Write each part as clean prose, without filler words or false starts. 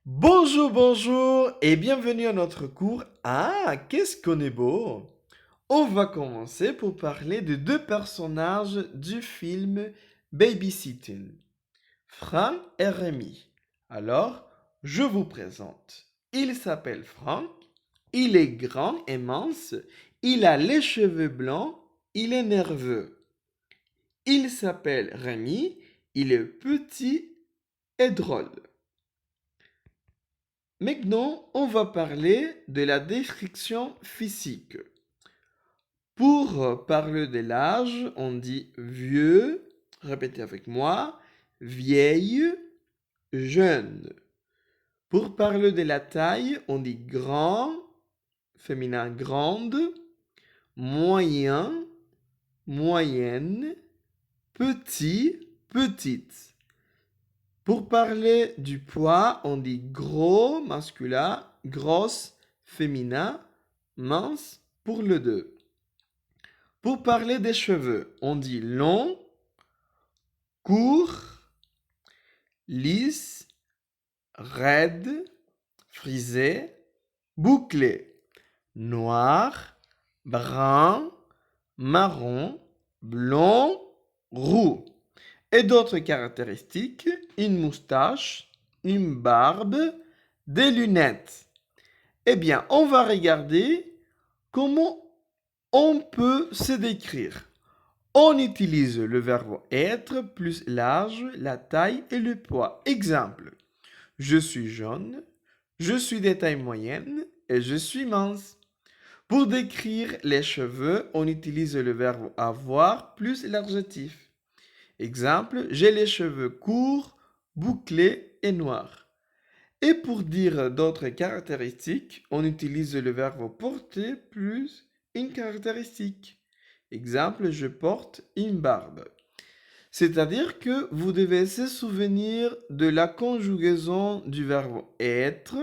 Bonjour, bonjour et bienvenue à notre cours. Ah, qu'est-ce qu'on est beau! On va commencer pour parler de deux personnages du film Babysitting, Frank et Rémi. Alors, je vous présente. Il s'appelle Frank, il est grand et mince, il a les cheveux blancs, il est nerveux. Il s'appelle Rémi, il est petit et drôle. Maintenant, on va parler de la description physique. Pour parler de l'âge, on dit vieux, répétez avec moi, vieille, jeune. Pour parler de la taille, on dit grand, féminin grande, moyen, moyenne, petit, petite. Pour parler du poids, on dit gros masculin, grosse féminin, mince pour le deux. Pour parler des cheveux, on dit long, court, lisse, raide, frisé, bouclé, noir, brun, marron, blond, roux. Et d'autres caractéristiques, une moustache, une barbe, des lunettes. Eh bien, on va regarder comment on peut se décrire. On utilise le verbe être plus l'âge, la taille et le poids. Exemple, je suis jaune, je suis de taille moyenne et je suis mince. Pour décrire les cheveux, on utilise le verbe avoir plus l'adjectif. Exemple, j'ai les cheveux courts, bouclés et noirs. Et pour dire d'autres caractéristiques, on utilise le verbe porter plus une caractéristique. Exemple, je porte une barbe. C'est-à-dire que vous devez se souvenir de la conjugaison du verbe être.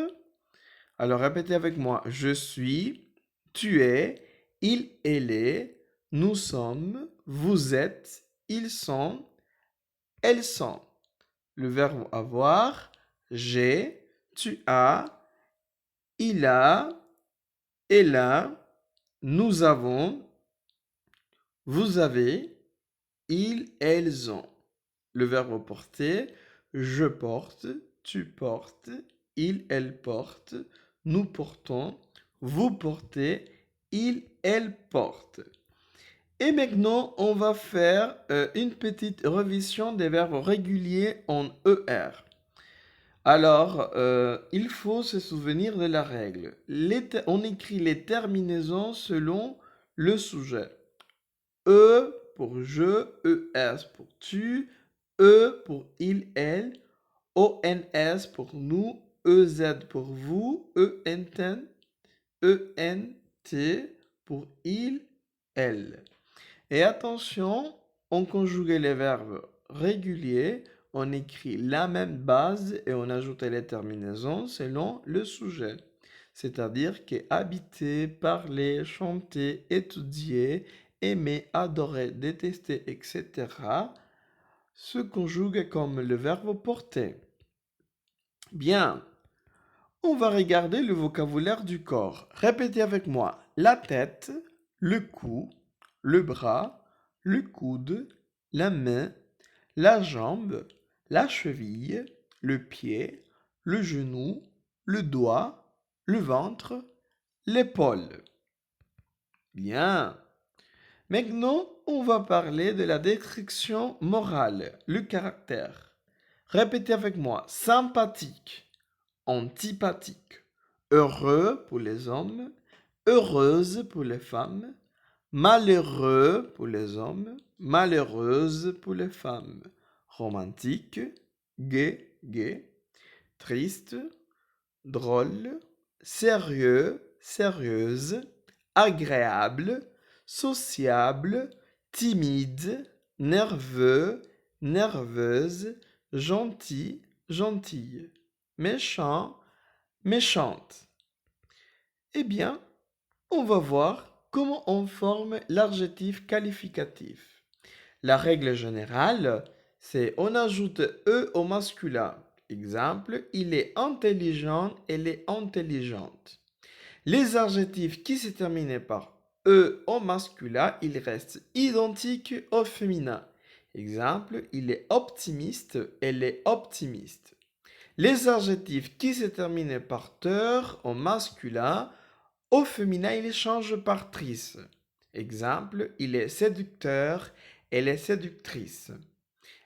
Alors répétez avec moi. Je suis, tu es, il, elle est, nous sommes, vous êtes, ils sont, elles sont. Le verbe avoir, j'ai, tu as, il a, elle a, nous avons, vous avez, ils, elles ont. Le verbe porter, je porte, tu portes, il, elle porte, nous portons, vous portez, il, elle porte. Et maintenant, on va faire une petite révision des verbes réguliers en ER. Alors, il faut se souvenir de la règle. On écrit les terminaisons selon le sujet. E pour je, ES pour tu, E pour il, elle, ONS pour nous, EZ pour vous, ENT pour il, elle. Et attention, on conjugue les verbes réguliers, on écrit la même base et on ajoute les terminaisons selon le sujet. C'est-à-dire que habiter, parler, chanter, étudier, aimer, adorer, détester, etc. se conjuguent comme le verbe porter. Bien, on va regarder le vocabulaire du corps. Répétez avec moi. La tête, le cou, le bras, le coude, la main, la jambe, la cheville, le pied, le genou, le doigt, le ventre, l'épaule. Bien. Maintenant, on va parler de la description morale, le caractère. Répétez avec moi. Sympathique, antipathique, heureux pour les hommes, heureuse pour les femmes, malheureux pour les hommes, malheureuse pour les femmes, romantique, gai, gai, triste, drôle, sérieux, sérieuse, agréable, sociable, timide, nerveux, nerveuse, gentil, gentille, méchant, méchante. Eh bien, on va voir comment on forme l'adjectif qualificatif. La règle générale, c'est on ajoute E au masculin Exemple, il est intelligent, elle est intelligente. Les adjectifs qui se terminent par E au masculin, ils restent identiques au féminin. Exemple, il est optimiste, elle est optimiste. Les adjectifs qui se terminent par teur au masculin, au féminin, ils changent par trice. Exemple, il est séducteur, elle est séductrice.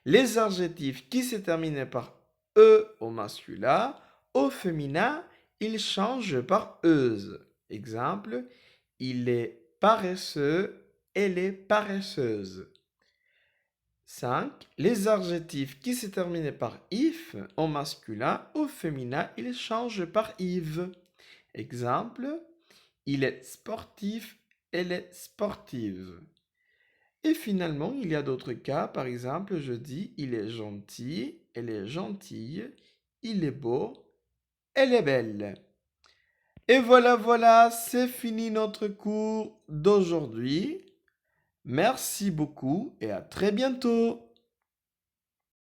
Les adjectifs qui se terminent par E au masculin, au féminin, ils changent par euse. Exemple, il est paresseux, elle est paresseuse. 5. Les adjectifs qui se terminent par if au masculin, au féminin, ils changent par ive. Exemple, il est sportif, elle est sportive. Et finalement, il y a d'autres cas. Par exemple, je dis il est gentil, elle est gentille, il est beau, elle est belle. Et voilà, c'est fini notre cours d'aujourd'hui. Merci beaucoup et à très bientôt.